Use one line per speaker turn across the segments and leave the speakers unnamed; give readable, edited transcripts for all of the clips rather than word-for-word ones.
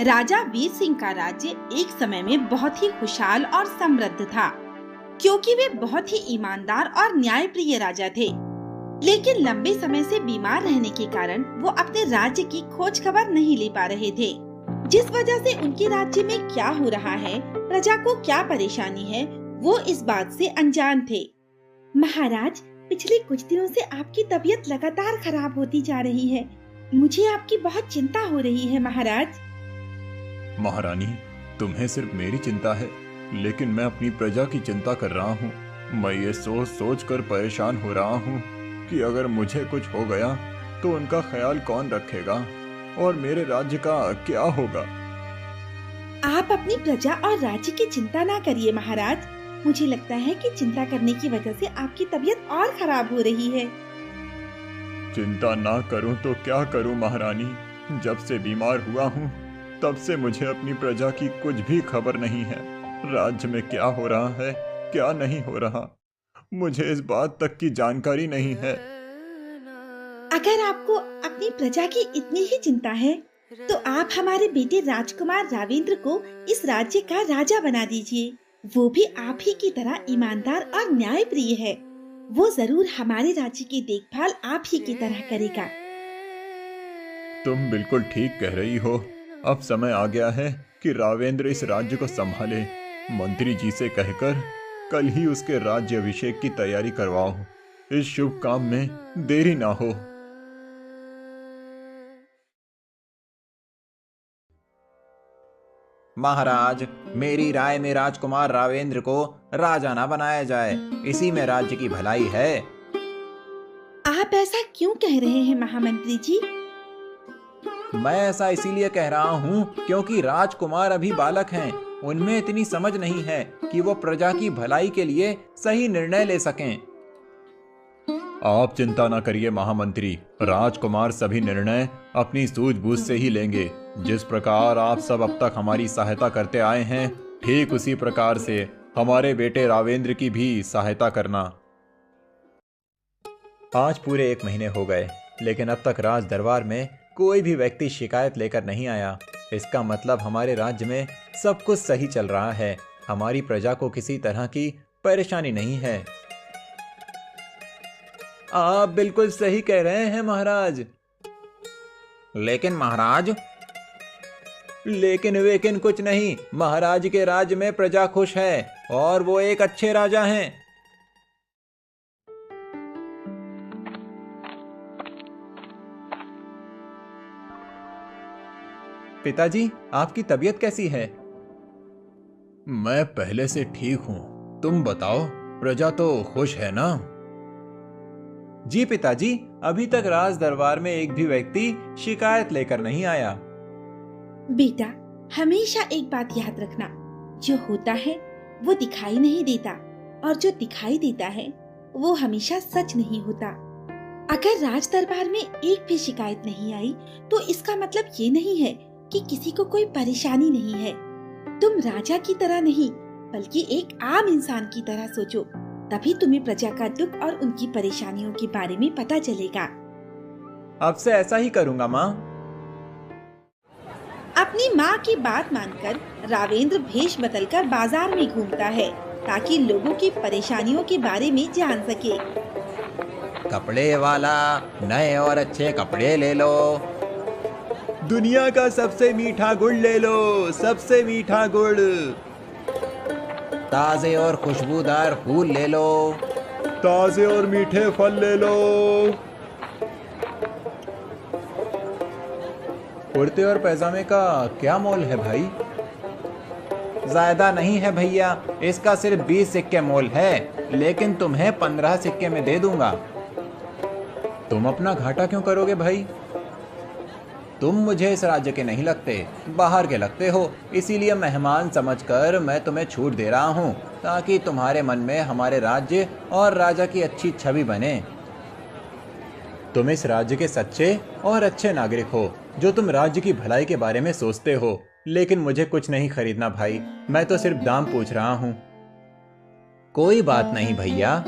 राजा वीर सिंह का राज्य एक समय में बहुत ही खुशहाल और समृद्ध था, क्योंकि वे बहुत ही ईमानदार और न्यायप्रिय राजा थे। लेकिन लंबे समय से बीमार रहने के कारण वो अपने राज्य की खोज खबर नहीं ले पा रहे थे, जिस वजह से उनके राज्य में क्या हो रहा है, प्रजा को क्या परेशानी है, वो इस बात से अनजान थे। महाराज, पिछले कुछ दिनों से आपकी तबीयत लगातार खराब होती जा रही है। मुझे आपकी बहुत चिंता हो रही है महाराज।
महारानी, तुम्हें सिर्फ मेरी चिंता है, लेकिन मैं अपनी प्रजा की चिंता कर रहा हूँ। मैं ये सोच सोच कर परेशान हो रहा हूँ कि अगर मुझे कुछ हो गया तो उनका ख्याल कौन रखेगा और मेरे राज्य का क्या होगा।
आप अपनी प्रजा और राज्य की चिंता ना करिए महाराज। मुझे लगता है कि चिंता करने की वजह से आपकी तबीयत और खराब हो रही है।
चिंता ना करूं तो क्या करूं महारानी। जब से बीमार हुआ हूं तब से मुझे अपनी प्रजा की कुछ भी खबर नहीं है। राज्य में क्या हो रहा है, क्या नहीं हो रहा, मुझे इस बात तक की जानकारी नहीं है।
अगर आपको अपनी प्रजा की इतनी ही चिंता है तो आप हमारे बेटे राजकुमार रावेंद्र को इस राज्य का राजा बना दीजिए। वो भी आप ही की तरह ईमानदार और न्यायप्रिय है। वो जरूर हमारे राज्य की देखभाल आप ही की तरह करेगा।
तुम बिल्कुल ठीक कह रही हो। अब समय आ गया है कि रावेंद्र इस राज्य को संभाले। मंत्री जी से कहकर कल ही उसके राज्य अभिषेक की तैयारी करवाओ। इस शुभ काम में देरी ना हो।
महाराज, मेरी राय में राजकुमार रावेंद्र को राजा ना बनाया जाए। इसी में राज्य की भलाई है।
आप ऐसा क्यों कह रहे हैं महामंत्री जी?
मैं ऐसा इसीलिए कह रहा हूँ क्योंकि राजकुमार अभी बालक हैं। उनमें इतनी समझ नहीं है कि वो प्रजा की भलाई के लिए सही निर्णय ले सकें।
आप चिंता न करिए महामंत्री। राजकुमार सभी निर्णय अपनी सूझबूझ से ही लेंगे। जिस प्रकार आप सब अब तक हमारी सहायता करते आए हैं, ठीक उसी प्रकार से हमारे बेटे रावेंद्र की भी सहायता करना।
आज पूरे 1 महीने हो गए, लेकिन अब तक राज दरबार में कोई भी व्यक्ति शिकायत लेकर नहीं आया। इसका मतलब हमारे राज्य में सब कुछ सही चल रहा है। हमारी प्रजा को किसी तरह की परेशानी नहीं है। आप बिल्कुल सही कह रहे हैं महाराज। लेकिन महाराज, लेकिन वेकिन कुछ नहीं। महाराज के राज्य में प्रजा खुश है और वो एक अच्छे राजा हैं। पिताजी, आपकी तबीयत कैसी है?
मैं पहले से ठीक हूं। तुम बताओ, प्रजा तो खुश है ना?
जी पिताजी, अभी तक राज दरबार में एक भी व्यक्ति शिकायत लेकर नहीं आया।
बेटा, हमेशा एक बात याद रखना, जो होता है वो दिखाई नहीं देता, और जो दिखाई देता है वो हमेशा सच नहीं होता। अगर राज दरबार में एक भी शिकायत नहीं आई तो इसका मतलब ये नहीं है कि किसी को कोई परेशानी नहीं है। तुम राजा की तरह नहीं, बल्कि एक आम इंसान की तरह सोचो, तभी तुम्हें प्रजा का दुख और उनकी परेशानियों के बारे में पता चलेगा।
अब से ऐसा ही करूंगा माँ।
अपनी माँ की बात मानकर रावेंद्र भेष बदलकर बाजार में घूमता है, ताकि लोगों की परेशानियों के बारे में जान सके।
कपड़े वाला, नए और अच्छे कपड़े ले लो। दुनिया का सबसे मीठा गुड़ ले लो, सबसे मीठा गुड़। ताजे और खुशबूदार फूल ले लो,
ताजे और मीठे फल ले लो।
कुर्ते और पैजामे का क्या मोल है भाई? ज्यादा नहीं है भैया, इसका सिर्फ 20 सिक्के मोल है, लेकिन तुम्हें 15 सिक्के में दे दूंगा। तुम अपना घाटा क्यों करोगे भाई? तुम मुझे इस राज्य के नहीं लगते, बाहर के लगते हो। इसीलिए मेहमान समझकर मैं तुम्हें छूट दे रहा हूँ, ताकि तुम्हारे मन में हमारे राज्य और राजा की अच्छी छवि बने। तुम इस राज्य के सच्चे और अच्छे नागरिक हो, जो तुम राज्य की भलाई के बारे में सोचते हो। लेकिन मुझे कुछ नहीं खरीदना भाई, मैं तो सिर्फ दाम पूछ रहा हूँ। कोई बात नहीं भैया।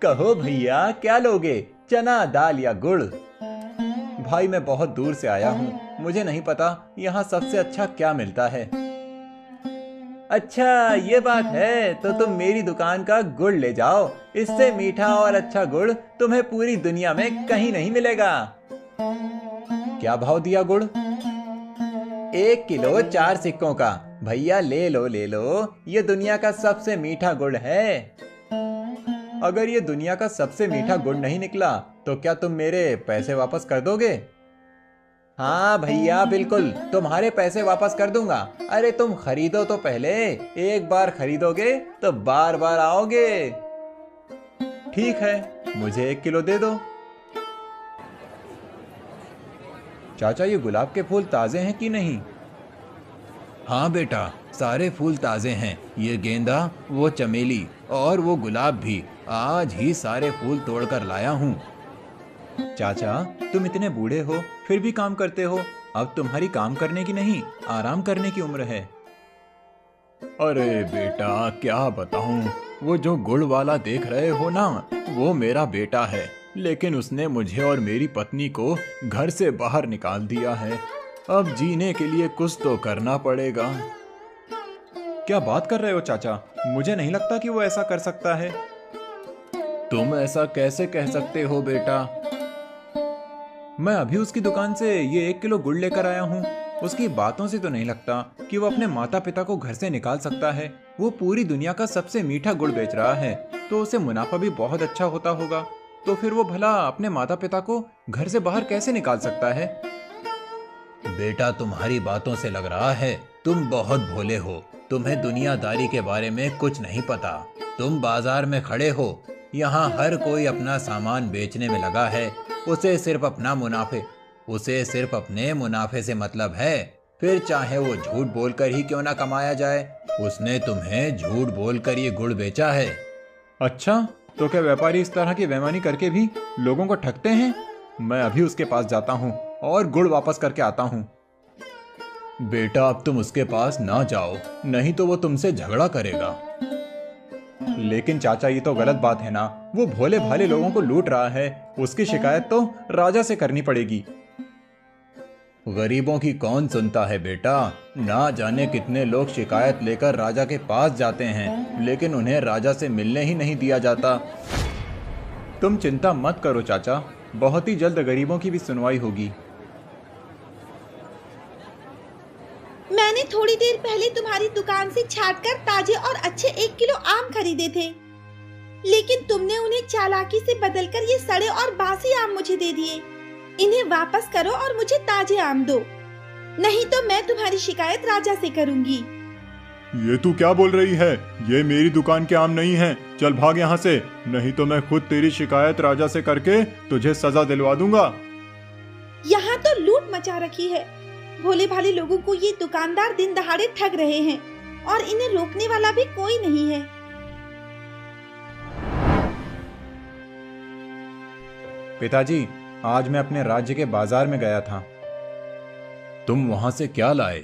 कहो भैया, क्या लोगे? चना, दाल या गुड़? भाई मैं बहुत दूर से आया हूँ, मुझे नहीं पता यहाँ सबसे अच्छा क्या मिलता है। अच्छा ये बात है, तो तुम मेरी दुकान का गुड़ ले जाओ। इससे मीठा और अच्छा गुड़ तुम्हें पूरी दुनिया में कहीं नहीं मिलेगा। क्या भाव दिया गुड़? 1 किलो 4 सिक्कों का। भैया ले लो ले लो, ये दुनिया का सबसे मीठा गुड़ है। अगर ये दुनिया का सबसे मीठा गुड़ नहीं निकला तो क्या तुम मेरे पैसे वापस कर दोगे? हाँ भैया बिल्कुल, तुम्हारे पैसे वापस कर दूंगा। अरे तुम खरीदो तो पहले, एक बार खरीदोगे तो बार बार आओगे। ठीक है, मुझे 1 किलो दे दो। चाचा ये गुलाब के फूल ताजे हैं कि नहीं? हाँ बेटा, सारे फूल ताजे हैं। ये गेंदा, वो चमेली और वो गुलाब भी आज ही सारे फूल तोड़कर लाया हूँ। चाचा तुम इतने बूढ़े हो फिर भी काम करते हो। अब तुम्हारी काम करने की नहीं, आराम करने की उम्र है।
अरे बेटा क्या बताऊं, वो जो गुड़ वाला देख रहे हो ना, वो मेरा बेटा है। लेकिन उसने मुझे और मेरी पत्नी को घर से बाहर निकाल दिया है। अब जीने के लिए कुछ तो करना पड़ेगा।
क्या बात कर रहे हो चाचा? मुझे नहीं लगता कि वो ऐसा कर सकता है।
तुम ऐसा कैसे कह सकते हो बेटा?
मैं अभी उसकी दुकान से ये 1 किलो गुड़ लेकर आया हूँ। उसकी बातों से तो नहीं लगता कि वो अपने माता पिता को घर से निकाल सकता है। वो पूरी दुनिया का सबसे मीठा गुड़ बेच रहा है, तो उसे मुनाफा भी बहुत अच्छा होता होगा। तो फिर वो भला अपने माता पिता को घर से बाहर कैसे निकाल सकता है? बेटा तुम्हारी बातों से लग रहा है तुम बहुत भोले हो। तुम्हें दुनियादारी के बारे में कुछ नहीं पता। तुम बाजार में खड़े हो, यहाँ हर कोई अपना सामान बेचने में लगा है। उसे सिर्फ अपने मुनाफे से मतलब है। फिर चाहे वो झूठ बोलकर ही क्यों ना कमाया जाए, उसने तुम्हें झूठ बोलकर ये गुड़ बेचा है।
अच्छा, तो क्या व्यापारी इस तरह की बेईमानी करके भी लोगों को ठगते हैं? मैं अभी उसके पास जाता हूँ और गुड़ वापस करके आता हूँ। बेटा अब तुम उसके पास ना जाओ, नहीं तो वो तुमसे झगड़ा करेगा।
लेकिन चाचा ये तो गलत बात है ना। वो भोले भाले लोगों को लूट रहा है। उसकी शिकायत तो राजा से करनी पड़ेगी।
गरीबों की कौन सुनता है बेटा? ना जाने कितने लोग शिकायत लेकर राजा के पास जाते हैं, लेकिन उन्हें राजा से मिलने ही नहीं दिया जाता।
तुम चिंता मत करो चाचा, बहुत ही जल्द गरीबों की भी सुनवाई होगी।
मैंने थोड़ी देर पहले तुम्हारी दुकान से छांटकर ताजे और अच्छे 1 किलो आम खरीदे थे, लेकिन तुमने उन्हें चालाकी से बदलकर ये सड़े और बासी आम मुझे दे दिए। इन्हें वापस करो और मुझे ताजे आम दो, नहीं तो मैं तुम्हारी शिकायत राजा से करूंगी।
ये तू क्या बोल रही है? ये मेरी दुकान के आम नहीं हैं। चल भाग यहाँ से, नहीं तो मैं खुद तेरी शिकायत राजा से करके तुझे सजा दिलवा दूंगा।
यहाँ तो लूट मचा रखी है। भोले भाले लोगों को ये दुकानदार दिन दहाड़े ठग रहे हैं और इन्हें रोकने वाला भी कोई नहीं है।
पिताजी, आज मैं अपने राज्य के बाजार में गया था।
तुम वहां से क्या लाए?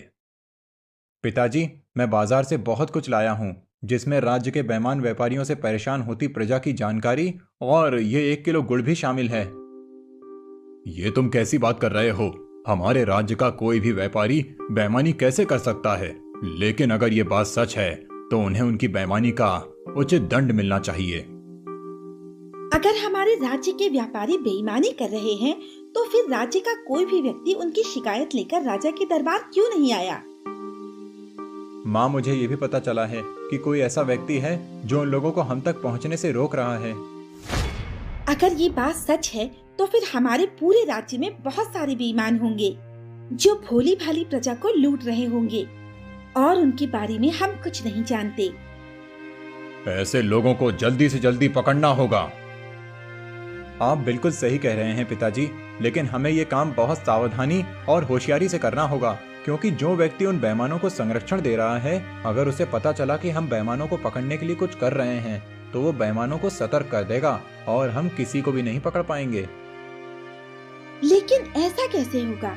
पिताजी, मैं बाजार से बहुत कुछ लाया हूँ, जिसमें राज्य के बेईमान व्यापारियों से परेशान होती प्रजा की जानकारी और ये 1 किलो गुड़ भी शामिल है।
ये तुम कैसी बात कर रहे हो? हमारे राज्य का कोई भी व्यापारी बेईमानी कैसे कर सकता है? लेकिन अगर ये बात सच है तो उन्हें उनकी बेईमानी का उचित दंड मिलना चाहिए।
अगर हमारे राज्य के व्यापारी बेईमानी कर रहे हैं, तो फिर राज्य का कोई भी व्यक्ति उनकी शिकायत लेकर राजा के दरबार क्यों नहीं आया?
माँ, मुझे ये भी पता चला है कि कोई ऐसा व्यक्ति है जो उन लोगों को हम तक पहुँचने से रोक रहा है।
अगर ये बात सच है तो फिर हमारे पूरे राज्य में बहुत सारे बेईमान होंगे जो भोली भाली प्रजा को लूट रहे होंगे और उनके बारे में हम कुछ नहीं जानते।
ऐसे लोगों को जल्दी से जल्दी पकड़ना होगा।
आप बिल्कुल सही कह रहे हैं पिताजी, लेकिन हमें ये काम बहुत सावधानी और होशियारी से करना होगा, क्योंकि जो व्यक्ति उन बेईमानों को संरक्षण दे रहा है, अगर उसे पता चला कि हम बेईमानों को पकड़ने के लिए कुछ कर रहे हैं, तो वो बेईमानों को सतर्क कर देगा और हम किसी को भी नहीं पकड़ पाएंगे।
लेकिन ऐसा कैसे होगा?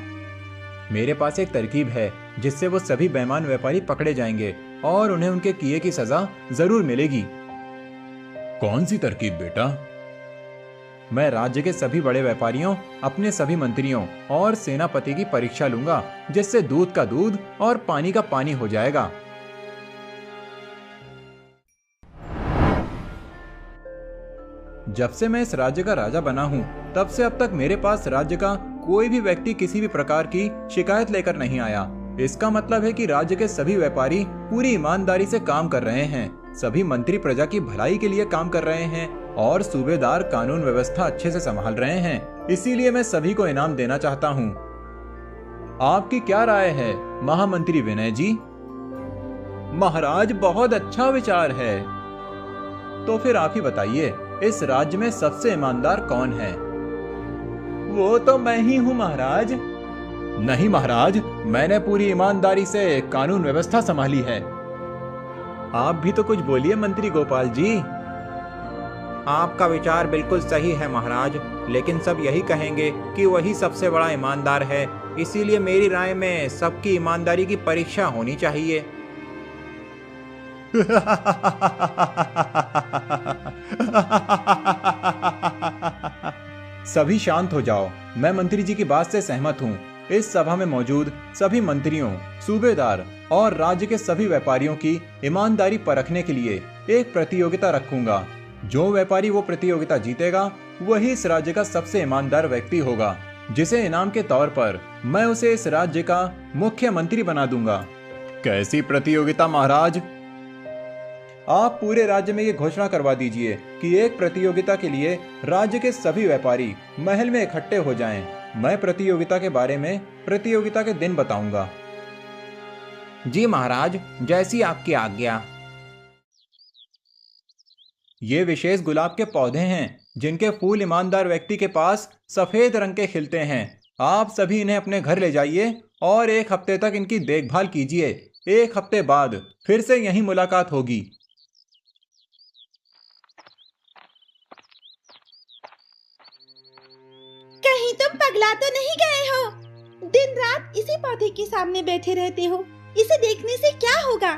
मेरे पास एक तरकीब है जिससे वो सभी बेईमान व्यापारी पकड़े जाएंगे और उन्हें उनके किए की सजा जरूर मिलेगी।
कौन सी तरकीब बेटा?
मैं राज्य के सभी बड़े व्यापारियों, अपने सभी मंत्रियों और सेनापति की परीक्षा लूंगा, जिससे दूध का दूध और पानी का पानी हो जाएगा। जब से मैं इस राज्य का राजा बना हूँ, तब से अब तक मेरे पास राज्य का कोई भी व्यक्ति किसी भी प्रकार की शिकायत लेकर नहीं आया। इसका मतलब है कि राज्य के सभी व्यापारी पूरी ईमानदारी से काम कर रहे हैं, सभी मंत्री प्रजा की भलाई के लिए काम कर रहे हैं और सूबेदार कानून व्यवस्था अच्छे से संभाल रहे हैं। इसीलिए मैं सभी को इनाम देना चाहता हूँ। आपकी क्या राय है महामंत्री विनय जी? महाराज, बहुत अच्छा विचार है। तो फिर आप ही बताइए, इस राज्य में सबसे ईमानदार कौन है? वो तो मैं ही हूँ महाराज। नहीं महाराज, मैंने पूरी ईमानदारी से कानून व्यवस्था संभाली है। आप भी तो कुछ बोलिए मंत्री गोपाल जी। आपका विचार बिल्कुल सही है महाराज, लेकिन सब यही कहेंगे कि वही सबसे बड़ा ईमानदार है। इसीलिए मेरी राय में सबकी ईमानदारी की परीक्षा होनी चाहिए। सभी शांत हो जाओ। मैं मंत्री जी की बात से सहमत हूँ। इस सभा में मौजूद सभी मंत्रियों, सूबेदार और राज्य के सभी व्यापारियों की ईमानदारी परखने के लिए एक प्रतियोगिता रखूंगा। जो व्यापारी वो प्रतियोगिता जीतेगा, वही इस राज्य का सबसे ईमानदार व्यक्ति होगा, जिसे इनाम के तौर पर मैं उसे इस राज्य का मुख्यमंत्री बना दूंगा। कैसी प्रतियोगिता महाराज? आप पूरे राज्य में ये घोषणा करवा दीजिए कि एक प्रतियोगिता के लिए राज्य के सभी व्यापारी महल में इकट्ठे हो जाएं। मैं प्रतियोगिता के बारे में प्रतियोगिता के दिन बताऊंगा। जी महाराज, जैसी आपकी आज्ञा। ये विशेष गुलाब के पौधे हैं, जिनके फूल ईमानदार व्यक्ति के पास सफेद रंग के खिलते हैं। आप सभी इन्हें अपने घर ले जाइए और एक हफ्ते तक इनकी देखभाल कीजिए। एक हफ्ते बाद फिर से यहीं मुलाकात होगी।
कहीं तुम पगला तो नहीं गए हो? दिन रात इसी पौधे के सामने बैठे रहते हो। इसे देखने से क्या होगा?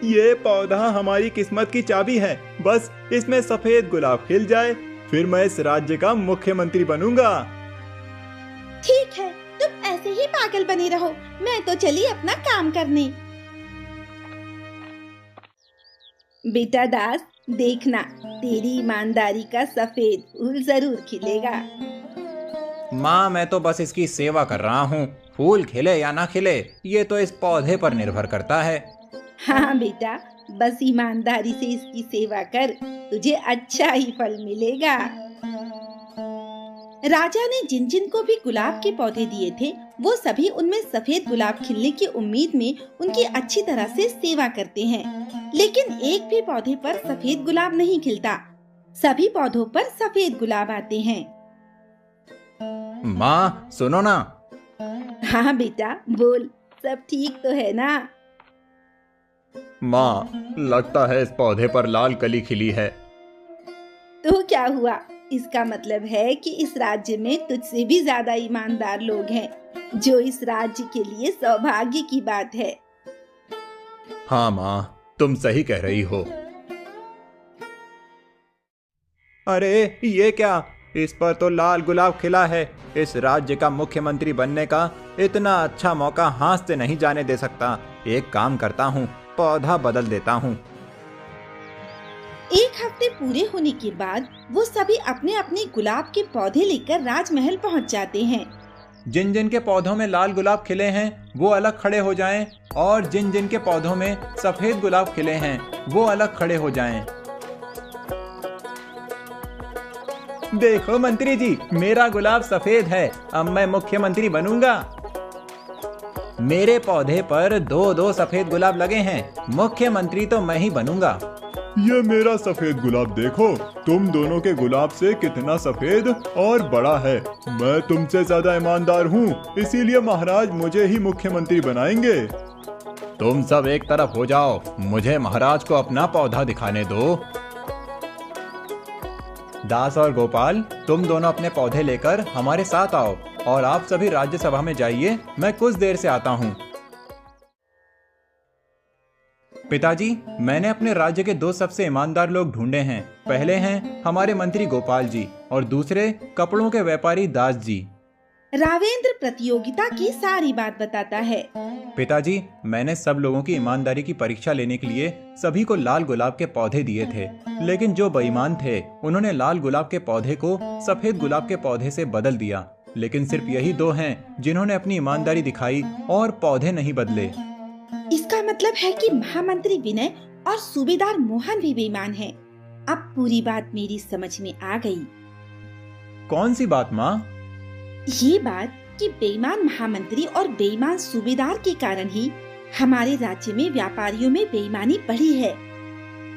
ये पौधा हमारी किस्मत की चाबी है। बस इसमें सफेद गुलाब खिल जाए, फिर मैं इस राज्य का मुख्यमंत्री बनूंगा।
ठीक है, तुम ऐसे ही पागल बने रहो। मैं तो चली अपना काम करने। बेटा दास, देखना, तेरी ईमानदारी का सफेद फूल जरूर खिलेगा।
माँ, मैं तो बस इसकी सेवा कर रहा हूँ। फूल खिले या ना खिले, ये तो इस पौधे पर निर्भर करता है।
हाँ बेटा, बस ईमानदारी से इसकी सेवा कर, तुझे अच्छा ही फल मिलेगा। राजा ने जिन जिन को भी गुलाब के पौधे दिए थे, वो सभी उनमें सफेद गुलाब खिलने की उम्मीद में उनकी अच्छी तरह से सेवा करते हैं। लेकिन एक भी पौधे पर सफेद गुलाब नहीं खिलता। सभी पौधों पर सफेद गुलाब आते हैं।
माँ सुनो ना।
हाँ बेटा, बोल, सब ठीक तो है ना?
माँ, लगता है इस पौधे पर लाल कली खिली है।
तो क्या हुआ? इसका मतलब है कि इस राज्य में तुझसे भी ज्यादा ईमानदार लोग हैं, जो इस राज्य के लिए सौभाग्य की बात है।
हाँ माँ, तुम सही कह रही हो।
अरे ये क्या? इस पर तो लाल गुलाब खिला है। इस राज्य का मुख्यमंत्री बनने का इतना अच्छा मौका हाथ से नहीं जाने दे सकता। एक काम करता हूँ, पौधा बदल देता हूँ।
एक हफ्ते पूरे होने के बाद वो सभी अपने अपने गुलाब के पौधे लेकर राजमहल पहुंच जाते हैं।
जिन जिन के पौधों में लाल गुलाब खिले हैं वो अलग खड़े हो जाएं, और जिन जिन के पौधों में सफेद गुलाब खिले हैं वो अलग खड़े हो जाएं। देखो मंत्री जी, मेरा गुलाब सफेद है। अब मैं मुख्यमंत्री बनूंगा। मेरे पौधे पर दो दो सफेद गुलाब लगे हैं। मुख्यमंत्री तो मैं ही बनूंगा।
ये मेरा सफेद गुलाब देखो, तुम दोनों के गुलाब से कितना सफेद और बड़ा है। मैं तुमसे ज्यादा ईमानदार हूँ, इसीलिए महाराज मुझे ही मुख्यमंत्री बनाएंगे।
तुम सब एक तरफ हो जाओ, मुझे महाराज को अपना पौधा दिखाने दो। दास और गोपाल, तुम दोनों अपने पौधे लेकर हमारे साथ आओ और आप सभी राज्यसभा में जाइए। मैं कुछ देर से आता हूँ। पिताजी, मैंने अपने राज्य के 2 सबसे ईमानदार लोग ढूंढे हैं। पहले हैं हमारे मंत्री गोपाल जी और दूसरे कपड़ों के व्यापारी दास जी।
रावेंद्र प्रतियोगिता की सारी बात बताता है।
पिताजी, मैंने सब लोगों की ईमानदारी की परीक्षा लेने के लिए सभी को लाल गुलाब के पौधे दिए थे, लेकिन जो बेईमान थे उन्होंने लाल गुलाब के पौधे को सफेद गुलाब के पौधे से बदल दिया। लेकिन सिर्फ यही 2 हैं जिन्होंने अपनी ईमानदारी दिखाई और पौधे नहीं बदले।
इसका मतलब है कि महामंत्री विनय और सूबेदार मोहन भी बेईमान हैं। अब पूरी बात मेरी समझ में आ गई।
कौन सी बात माँ?
ये बात कि बेईमान महामंत्री और बेईमान सूबेदार के कारण ही हमारे राज्य में व्यापारियों में बेईमानी बढ़ी है।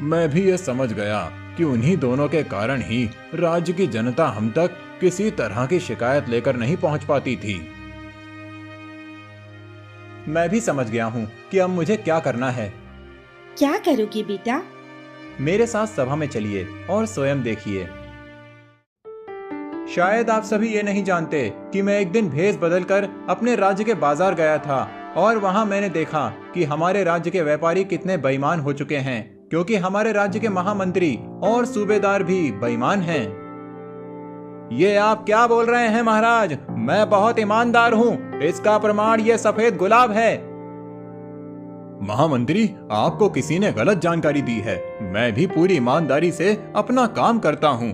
मैं भी ये समझ गया कि उन्हीं दोनों के कारण ही राज्य की जनता हम तक किसी तरह की शिकायत लेकर नहीं पहुंच पाती थी।
मैं भी समझ गया हूँ कि अब मुझे क्या करना है।
क्या करोगे बेटा?
मेरे साथ सभा में चलिए और स्वयं देखिए। शायद आप सभी ये नहीं जानते कि मैं एक दिन भेष बदलकर अपने राज्य के बाजार गया था और वहां मैंने देखा कि हमारे राज्य के व्यापारी कितने बेईमान हो चुके हैं, क्योंकि हमारे राज्य के महामंत्री और सूबेदार भी बेईमान हैं। ये आप क्या बोल रहे हैं महाराज? मैं बहुत ईमानदार हूँ। इसका प्रमाण ये सफेद गुलाब है।
महामंत्री, आपको किसी ने गलत जानकारी दी है। मैं भी पूरी ईमानदारी से अपना काम करता हूँ।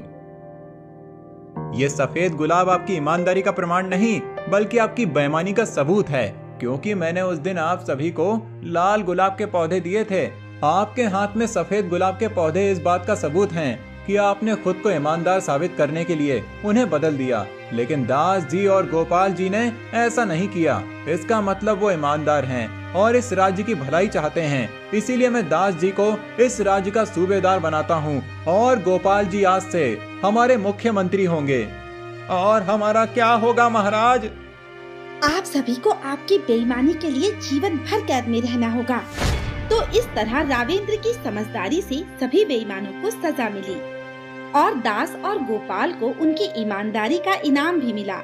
ये सफेद गुलाब आपकी ईमानदारी का प्रमाण नहीं, बल्कि आपकी बेईमानी का सबूत है, क्योंकि मैंने उस दिन आप सभी को लाल गुलाब के पौधे दिए थे। आपके हाथ में सफेद गुलाब के पौधे इस बात का सबूत हैं कि आपने खुद को ईमानदार साबित करने के लिए उन्हें बदल दिया, लेकिन दास जी और गोपाल जी ने ऐसा नहीं किया। इसका मतलब वो ईमानदार हैं और इस राज्य की भलाई चाहते हैं। इसीलिए मैं दास जी को इस राज्य का सूबेदार बनाता हूँ और गोपाल जी आज से हमारे मुख्यमंत्री होंगे। और हमारा क्या होगा महाराज?
आप सभी को आपकी बेईमानी के लिए जीवन भर कैद में रहना होगा। तो इस तरह रावेंद्र की समझदारी से सभी बेईमानों को सजा मिली और दास और गोपाल को उनकी ईमानदारी का इनाम भी मिला।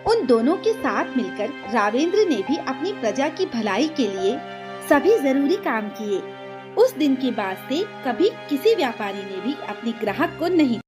उन दोनों के साथ मिलकर रावेंद्र ने भी अपनी प्रजा की भलाई के लिए सभी जरूरी काम किए। उस दिन के बाद से कभी किसी व्यापारी ने भी अपने ग्राहक को नहीं